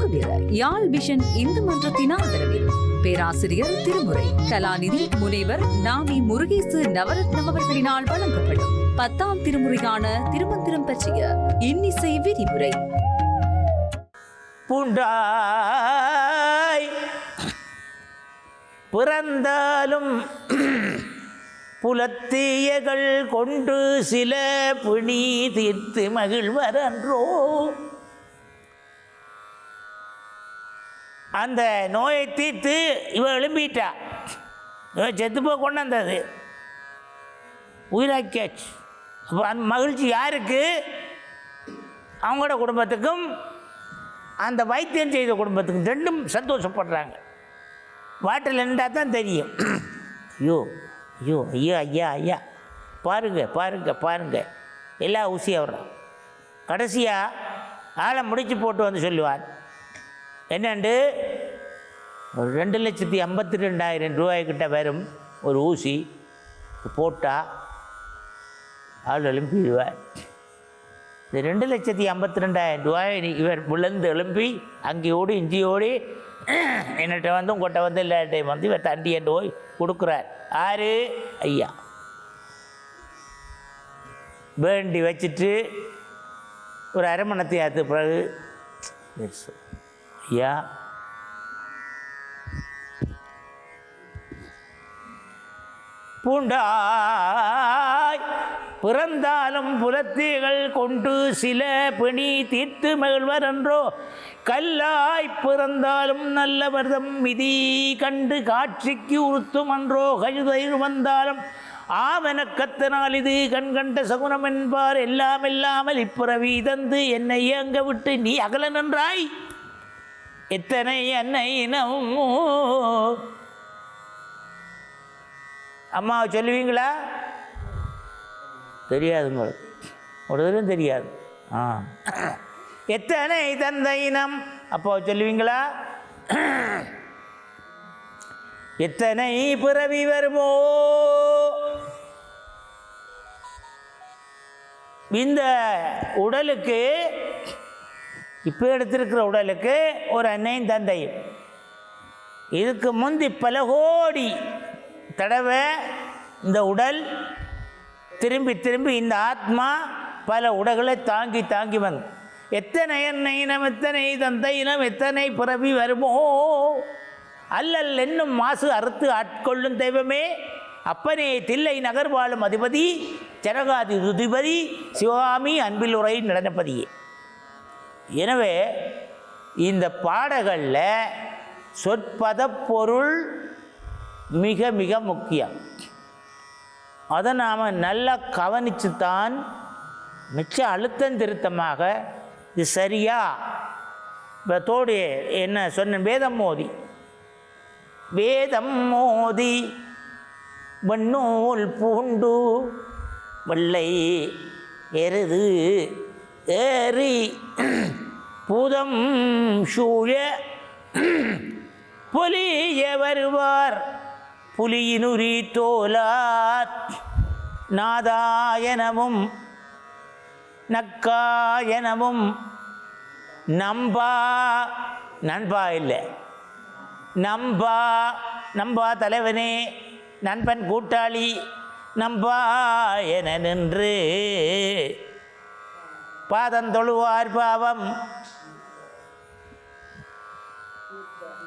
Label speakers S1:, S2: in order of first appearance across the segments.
S1: ஊக்குவில யாழ் vision Hindu மன்றத்தின் ஆதரவில் பேராசிரியர் திருமுறை கலாநிதி முனைவர் நாவி முருகேசு நவரத்னம் அவர்களினால் வழங்கப்படும் 10ஆம் திருமுறையான திருமந்திரம் பற்றிய இன்னிசை விரிவுரை.
S2: பூண்டாய் பிறந்தாலும் புலத்தீயகள் கொண்டு சில பிணி தீர்த்து மகிழ்வரன்றோ. அந்த நோயை தீர்த்து இவன் எழும்பிட்டா, இவன் செத்துப்போ கொண்டாந்தது உயிராக்கியாச்சு. அப்போ அந்த மகிழ்ச்சி யாருக்கு? அவங்களோட குடும்பத்துக்கும் அந்த வைத்தியம் செய்த குடும்பத்துக்கும் ரெண்டும் சந்தோஷப்படுறாங்க. வாட்டில் நின்றால் தான் தெரியும். ஐயோ ஐயோ ஐயா ஐயா ஐயா பாருங்க பாருங்க பாருங்க எல்லா ஊசியாக வர்றான். கடைசியாக ஆளை முடிச்சு போட்டு வந்து சொல்லுவார், என்னண்டு ஒரு 2,52,000 ரூபாய்க்கிட்ட வரும் ஒரு ஊசி போட்டால் ஆள் எழும்பிடுவார். இந்த 2,52,000 ரூபாய் இவர் விழுந்து எழும்பி அங்கேயோடு இஞ்சியோடு என்னட்ட வந்து உங்கள்கிட்ட வந்து எல்லாட்டையும் வந்து இவர் தண்டி என்று போய் கொடுக்குறார். ஆறு ஐயா வேண்டி வச்சுட்டு ஒரு அரை மணி நேரத்துக்கு பிறகு ஐயா பூண்டாய் பிறந்தாலும் புலத்தீகள் கொண்டு சில பிணி தீர்த்து மகிழ்வர் என்றோ. கல்லாய் பிறந்தாலும் நல்லவர்தம் விதி கண்டு காட்சிக்கு உறுத்தும் அன்றோ. கழுதையில் வந்தாலும் ஆவனக்கத்தனால் இது கண்கண்ட சகுனம் என்பார். எல்லாம் இல்லாமல் இப்பிறவி தந்து என்னை ஏங்க விட்டு நீ அகல நின்றாய். எத்தனை அன்னை இனமோ. அம்மாவை சொல்லுவீங்களா? தெரியாது, உங்களுக்கு ஒரு தடவை தெரியாது. எத்தனை தந்தை இனம் அப்போ சொல்லுவீங்களா? எத்தனை பிறவி வருமோ. இந்த உடலுக்கு இப்போ எடுத்திருக்கிற உடலுக்கு ஒரு அன்னையும் தந்தையும். இதுக்கு முந்தி பல கோடி தடவை இந்த உடல் திரும்பி திரும்பி இந்த ஆத்மா பல உடல்களை தாங்கி தாங்கி வந்து எத்தனை அன்னை இனம் எத்தனை தந்தை இனம் எத்தனை பிறவி வருமோ. அல்லல் என்னும் மாசு அறுத்து ஆட்கொள்ளும் தெய்வமே அப்பனே தில்லை நகர் வாழும் அதிபதி ஜனகாதி துதிபதி சிவகாமி அன்பில் உரை நடனப்பதியே. எனவே இந்த பாடல்களில் சொற்பத பொருள் மிக மிக முக்கியம். அதை நாம் நல்லா கவனிச்சுத்தான் மிச்ச அழுத்தம் திருத்தமாக இது சரியா இப்போ தோடு என்ன சொன்ன வேதம் மோதி வண்ணூல் பூண்டு வெள்ளை எருது ஏறி பூதம் சூழ புலிய வருவார் புலியினுரி தோலாத் நாதாயனமும் நக்காயனமும் நண்பா இல்லை நம்பா தலைவனே நண்பன் கூட்டாளி நம்பா என நின்று பாதந்தொழுவார் பாவம்.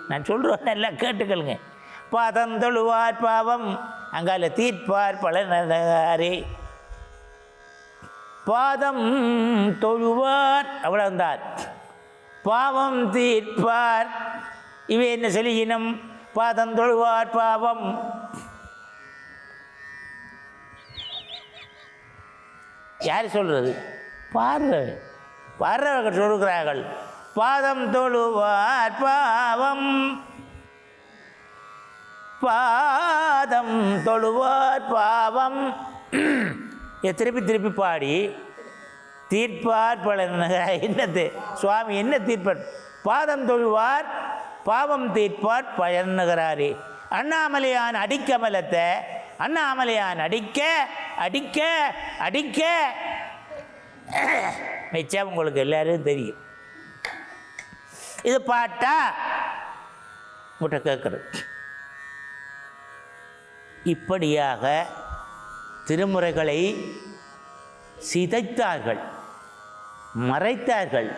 S2: நான் சொல்கிறேன் எல்லாம் கேட்டுக்கலுங்க. பாதந்தொழுவார் பாவம் அங்கால தீர்ப்பார் பலனரே. பாதம் தொழுவார் அவ்வளவுதான். பாவம் தீர்ப்பார் இவை என்ன சொல்லினம். பாதம் தொழுவார் பாவம். யார் சொல்றது? பாடுறவர்கள் சொல்கிறார்கள். பாதம் தொழுவார் பாவம் பாதம் தொழுவார் பாவம். திருப்பி திருப்பி பாடி தீர்ப்பார் பலன். என்னது சுவாமி என்ன தீர்ப்பார்? பாதம் தொழுவார் பாவம் தீர்ப்பார் பயனுகிறாரே. அண்ணாமலையான் அடிக்கமலத்தை அண்ணாமலையான் அடிக்க அடிக்க அடிக்க மிச்சம் உங்களுக்கு எல்லாரும் தெரியும். இது பாட்டா உங்கள்கிட்ட கேட்குறது. இப்படியாக திருமுறைகளை சிதைத்தார்கள், மறைத்தார்கள்.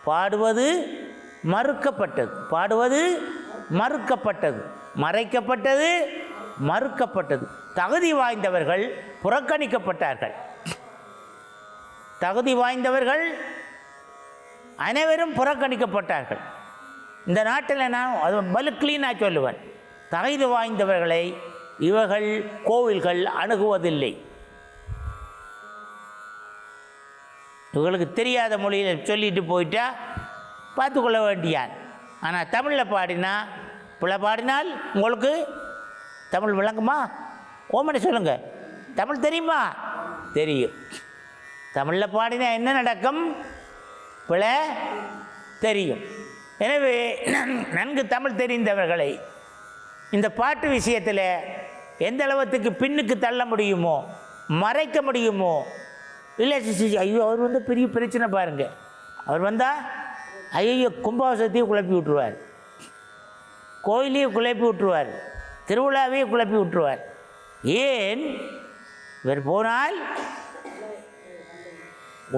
S2: பாடுவது மறுக்கப்பட்டது, பாடுவது மறுக்கப்பட்டது, மறைக்கப்பட்டது, மறுக்கப்பட்டது. தகுதி வாய்ந்தவர்கள் புறக்கணிக்கப்பட்டார்கள். தகுதி வாய்ந்தவர்கள் அனைவரும் புறக்கணிக்கப்பட்டார்கள். இந்த நாட்டில் நான் அது பலுக்லீனாக சொல்லுவேன், தகுதி வாய்ந்தவர்களை இவர்கள் கோவில்கள் அணுகுவதில்லை. இவங்களுக்கு தெரியாத மொழியில் சொல்லிட்டு போயிட்டா பார்த்துக்கொள்ள வேண்டியான். ஆனால் தமிழில் பாடினா, பிள்ளை பாடினால் உங்களுக்கு தமிழ் விளங்குமா? ஓமனை சொல்லுங்கள், தமிழ் தெரியுமா? தெரியும். தமிழில் பாடினா என்ன நடக்கும்? பிள்ளை தெரியும். எனவே நன்கு தமிழ் தெரிந்தவர்களை இந்த பாட்டு விஷயத்தில் எந்த அளவுக்கு பின்னுக்கு தள்ள முடியுமோ, மறைக்க முடியுமோ, இல்லை ஐயோ அவர் வந்து பெரிய பிரச்சனை பாருங்கள், அவர் வந்தால் ஐயோ கும்பாபிஷேகத்தையும் குழப்பி விட்டுருவார், கோயிலையும் குழப்பி விட்டுருவார், திருவிழாவையே குழப்பி விட்டுருவார். ஏன்? இவர் போனால்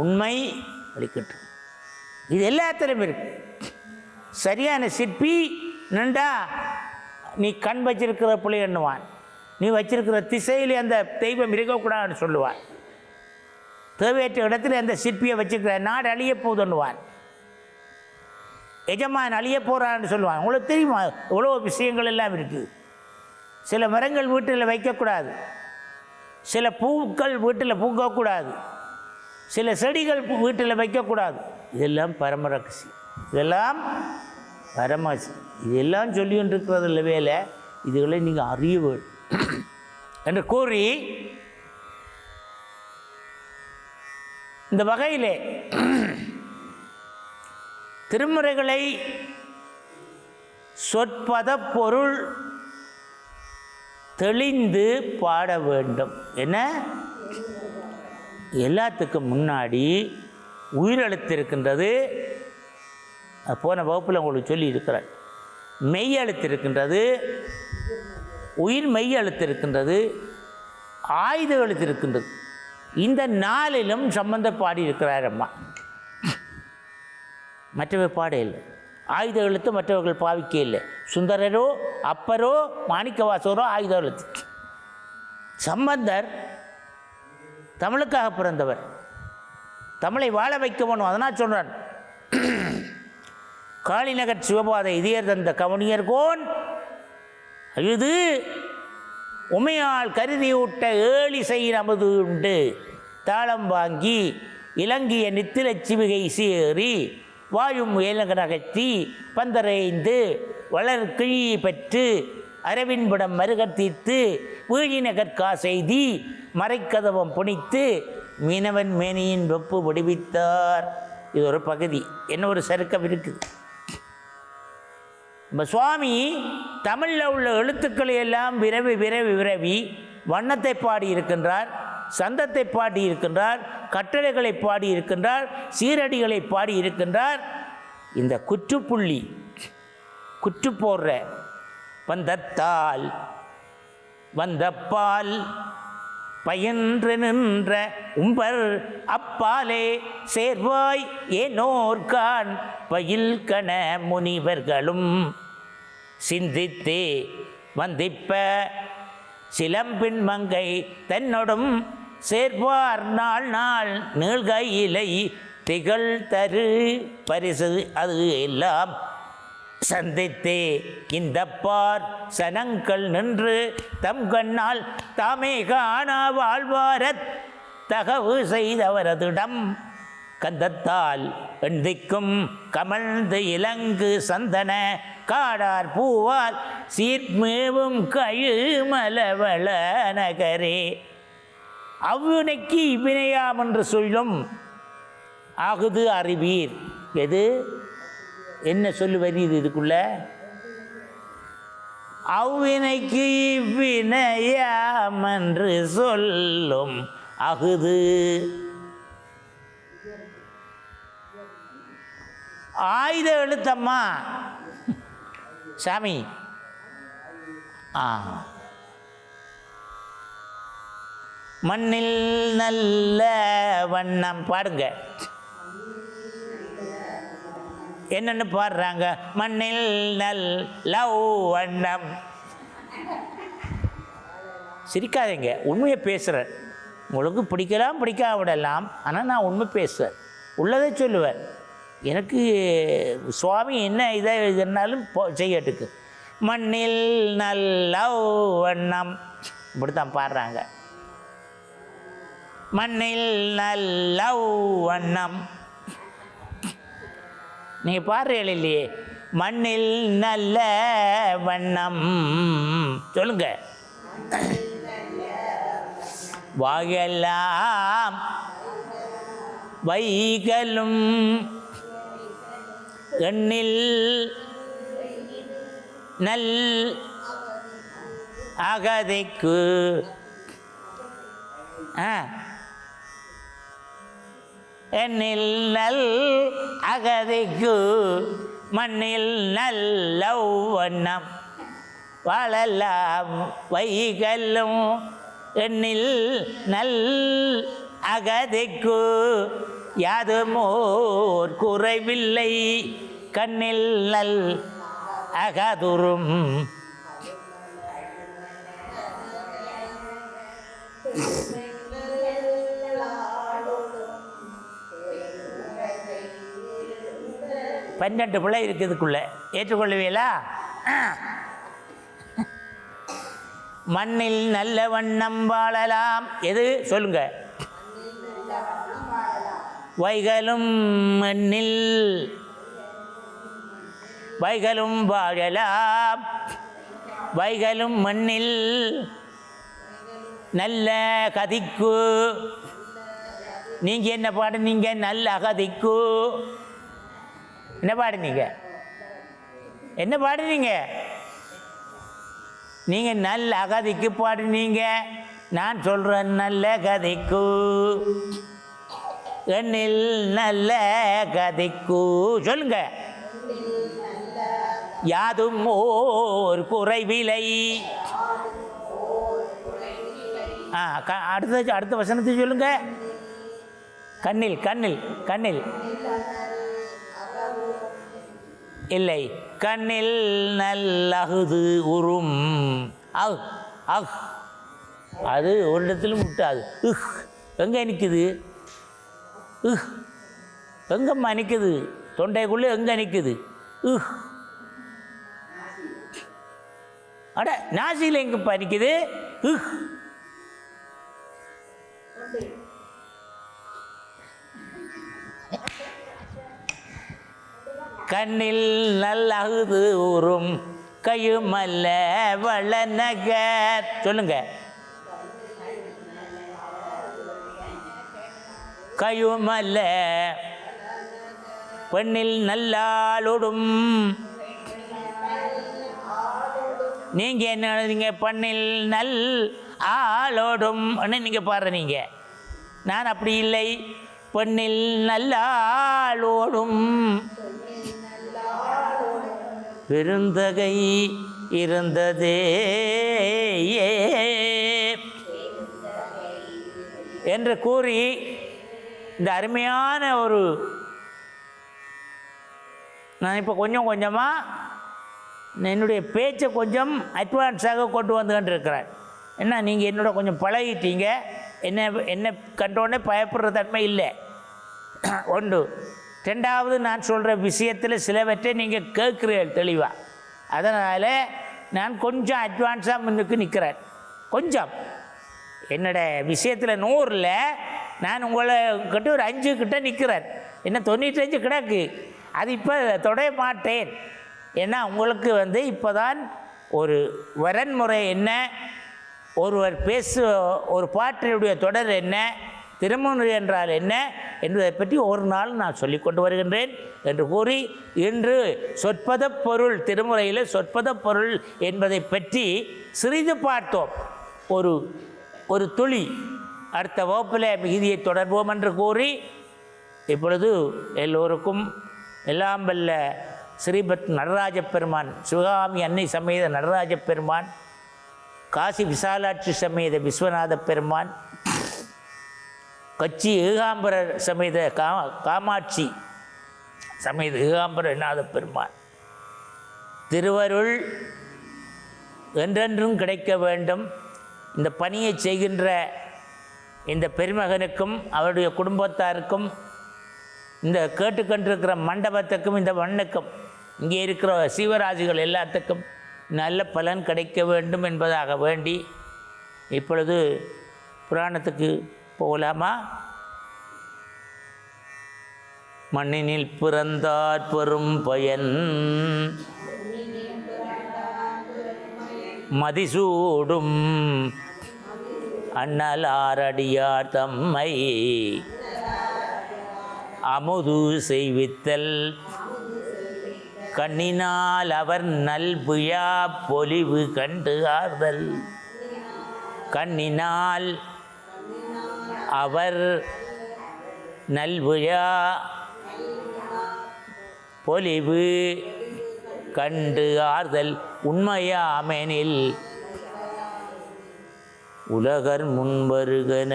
S2: உண்மை வலிக்கட்டும். இது எல்லாத்திலும் இருக்கு. சரியான சிற்பி நின்றா நீ கண் வச்சிருக்கிற பிள்ளை எண்ணுவான், நீ வச்சிருக்கிற திசையிலே அந்த தெய்வம் இருக்கக்கூடாதுன்னு சொல்லுவான். தேவையற்ற இடத்துல அந்த சிற்பியை வச்சுக்கிற நாடு அழிய போதுன்னுவான், எஜமான் அழிய போகிறான்னு சொல்லுவான். உங்களுக்கு தெரியுமா இவ்வளோ விஷயங்கள் எல்லாம் இருக்குது. சில மரங்கள் வீட்டில் வைக்கக்கூடாது, சில பூக்கள் வீட்டில் பூக்கக்கூடாது, சில செடிகள் வீட்டில் வைக்கக்கூடாது. இதெல்லாம் பரமரகசி, இதெல்லாம் பரமசி. இதெல்லாம் சொல்லி கொண்டிருக்கிறது இல்லை வேலை, இதுகளை நீங்கள் அறிய வேண்டும் என்று கூறி இந்த வகையிலே திருமுறைகளை சொற்பத பொருள் தெளிந்து பாட வேண்டும். என்ன? எல்லாத்துக்கும் முன்னாடி உயிரெழுத்து இருக்கின்றது. போன வகுப்பில் உங்களுக்கு சொல்லி இருக்கிறேன். மெய் எழுத்து இருக்கின்றது, உயிர் மெய் எழுத்து இருக்கின்றது, ஆயுத எழுத்து இருக்கின்றது. இந்த நாளிலும் சம்பந்த பாடி இருக்கிறார் அம்மா, மற்றவர் பாட இல்லை. ஆயுத எழுத்து மற்றவர்கள் பாவிக்க இல்லை. சுந்தரரோ அப்பரோ மாணிக்கவாசகரோ ஆயுத எழுத்து. சம்பந்தர் தமிழுக்காக பிறந்தவர், தமிழை வாழ வைக்க வேணும். அதனால் சொல்கிறான், காளிநகர் சிவபாதை இதயர் தந்த கவனியர்கோன் அழுது உமையால் கருதியூட்ட ஏழிசை நமது உண்டு தாளம் வாங்கி இலங்கிய நித்திலச் சிவிகை சேரி வாயும் ஏலகனகத்தி பந்தரைந்து வளர் கிழியை பெற்று அரவின்புடம் மருகத்தீர்த்து வீழிநகர்கா செய்தி மறைக்கதவம் புனித்து மீனவன் மேனியின் வெப்பு விடுவித்தார். இது ஒரு பகுதி. என்ன ஒரு சருக்கம் இருக்குது. நம்ம சுவாமி தமிழில் உள்ள எழுத்துக்களை எல்லாம் விரவி விரவி விரவி வண்ணத்தை பாடியிருக்கின்றார், சந்தத்தை பாடியிருக்கின்றார், கட்டளைகளை பாடியிருக்கின்றார், சீரடிகளை பாடியிருக்கின்றார். இந்த குற்றுப்புள்ளி குற்று போடுற வந்தத்தால் வந்தப்பால் பயின்று நின்ற உம்பர் அப்பாலே சேர்வாய் ஏனோர்கான் பயில் கண முனிவர்களும் சிந்தித்தே வந்திப்ப சிலம்பின் மங்கை தன்னொடும் சேர்வார் நாள் நாள் நீள்கையிலை திகழ் தரு பரிசு அது எல்லாம் சந்தித்தே இந்த பார் சனங்கள் நின்று தம் கண்ணால் தாமே காண வாழ்வாரத் தகவு செய்தவரதிடம் கந்தத்தால் எந்திக்கும் கமழ்ந்து இலங்கு சந்தன காடார் பூவால் சீர்மேவும் கழுமலவள நகரே அவ்வினைக்கு இவ்வினையாம் என்று சொல்லும் அகுது அறிவீர். எது என்ன சொல்லு வருது இதுக்குள்ள? அவ்வினைக்கு இவ்வினையாம் என்று சொல்லும் அகுது. ஆயுத எழுத்தம்மா சாமி. மண்ணில் நல்ல வண்ணம் பாடுங்க. என்னென்னு பாடுறாங்க? மண்ணில் நல்ல வண்ணம். சிரிக்காதீங்க, உண்மையை பேசுகிறேன். உங்களுக்கு பிடிக்கலாம் பிடிக்காம விடலாம், ஆனால் நான் உண்மை பேசுவேன், உள்ளதை சொல்லுவேன். எனக்கு சுவாமி என்ன இதை இதனாலும் செய்யட்டுக்கு. மண்ணில் நல்ல வண்ணம் இப்படித்தான் பாடுறாங்க. மண்ணில் நல்ல வண்ணம். நீங்கள் பாடுறீர்கள் இல்லையே, மண்ணில் நல்ல வண்ணம் சொல்லுங்க. வாயெல்லாம் வைகளும் எண்ணில் நல் அகதிக்கு எண்ணில் நல் அகதிக்கு மண்ணில் நல்ல வண்ணம். வாழலாம் வைகளும் எண்ணில் நல் அகதிக்கு யாதுமோர் குறைவில்லை கண்ணில் நல் அகதுரும். பன்னெண்டு பிள்ளை இருக்குதுக்குள்ள ஏற்றுக்கொள்ளுவீங்களா? மண்ணில் நல்ல வண்ணம் வாழலாம். எது சொல்லுங்க? வைகளும் மண்ணில் வைகளும் வாழலாம். வைகளும் மண்ணில் நல்ல கதிக்கு. நீங்கள் என்ன பாடுனீங்க? நல்ல அகதிக்கு. என்ன பாடுனீங்க? என்ன பாடுனீங்க? நீங்கள் நல்ல அகதிக்கு பாடுனீங்க. நான் சொல்கிறேன் நல்ல கதிக்கு. எண்ணில் நல்ல கதிக்கு சொல்லுங்க. யாதும் ஓர் குறைவில்லை. அடுத்த வசனத்தை சொல்லுங்க. கண்ணில் கண்ணில் கண்ணில் இல்லை, கண்ணில் நல்லகுது உறும். அது ஒரு இடத்திலும் விட்டாது. எங்கே நிற்குது? எங்கம்மா நிற்குது? தொண்டைக்குள்ளே எங்கே நிற்குது? அட நாசியில் எங்கப்பா நிற்குது? கண்ணில் நல்லகுது ஊறும் கையுமல்ல வளநகர் சொல்லுங்க. கையுமல்ல பெண்ணில் நல்லாளோடும். நீங்க என்ன எழுதுறீங்க? பெண்ணில் நல் ஆளோடும் நீங்க பாடுறீங்க. நான் அப்படி இல்லை. பெண்ணில் நல்லாளோடும் பெருந்தகை இருந்ததே என்று கூறி இந்த அருமையான ஒரு நான் இப்போ கொஞ்சம் கொஞ்சமாக என்னுடைய பேச்சை கொஞ்சம் அட்வான்ஸாக கொண்டு வந்துக்கிட்டு இருக்கிறேன். என்ன நீங்கள் என்னோட கொஞ்சம் பழகிட்டீங்க. என்ன கண்டோடனே பயப்படுற தன்மை இல்லை. ஒன்று. ரெண்டாவது, நான் சொல்கிற விஷயத்தில் சிலவற்றை நீங்கள் கேட்குறீர்கள் தெளிவாக. அதனால் நான் கொஞ்சம் அட்வான்ஸாக முன்னுக்கு நிற்கிறேன். கொஞ்சம் என்னோட விஷயத்தில் 100ல் நான் உங்களை கிட்ட ஒரு 5 கிட்ட நிற்கிறேன். என்ன 95 கிடக்கு. அது இப்போ தொடைய மாட்டேன். ஏன்னா உங்களுக்கு இப்போ தான் ஒரு வரன்முறை என்ன, ஒருவர் ஒரு பாட்டினுடைய தொடர் என்ன, திருமுறை என்றால் என்ன என்பதை பற்றி ஒரு நாள் நான் சொல்லி கொண்டு வருகின்றேன் என்று கூறி, இன்று சொற்பத பொருள், திருமுறையில் சொற்பத பொருள் என்பதை பற்றி சிறிது பார்த்தோம். ஒரு துளி அடுத்த வகுப்பில் மிகுதியை தொடர்வோம் என்று கூறி, இப்பொழுது எல்லோருக்கும் எல்லாம் வல்ல ஸ்ரீபத் நடராஜ பெருமான், சிவகாமி அன்னை சமேத நடராஜ பெருமான், காசி விசாலாட்சி சமேத விஸ்வநாத பெருமான், கச்சி ஏகாம்பரர் சமேத காமாட்சி சமேத ஏகாம்பர நாத பெருமான் திருவருள் என்றென்றும் கிடைக்க வேண்டும். இந்த பணியை செய்கின்ற இந்த பெருமகனுக்கும் அவருடைய குடும்பத்தாருக்கும், இந்த கேட்டுக்கொண்டிருக்கிற மண்டபத்துக்கும், இந்த மண்ணுக்கும், இங்கே இருக்கிற சீவராசிகள் எல்லாத்துக்கும் நல்ல பலன் கிடைக்க வேண்டும் என்பதாக வேண்டி இப்பொழுது புராணத்துக்கு போகலாமா? மண்ணினில் பிறந்தார் பெரும் பயன், மதிசூடும் அண்ணலாரடியார் தம்மை அமுது செய்வித்தல், கண்ணினால் அவர் நல்புயா பொலிவு கண்டு ஆர்தல். கண்ணினால் அவர் நல்புயா பொலிவு கண்டு ஆர்தல். உண்மையாமெனில் உலகர் முன்வருகன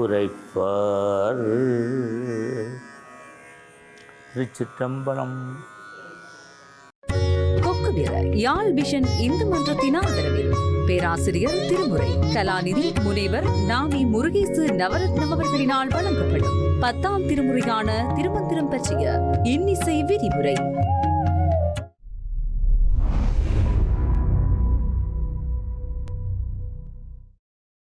S2: உரைப்பார். திருச்சிற்றம்பலம்.
S1: கொக்குவிர யாழ் விஷன் இந்து மன்றத்தின் ஆதரவில் பேராசிரியர் திருமுறை கலாநிதி முனைவர் நாமி முருகேசு நவரத்னம் அவர்களினால் வழங்கப்படும் 10ஆம் திருமுறையான திருமந்திரம் பற்றிய இன்னிசை விரிவுரை.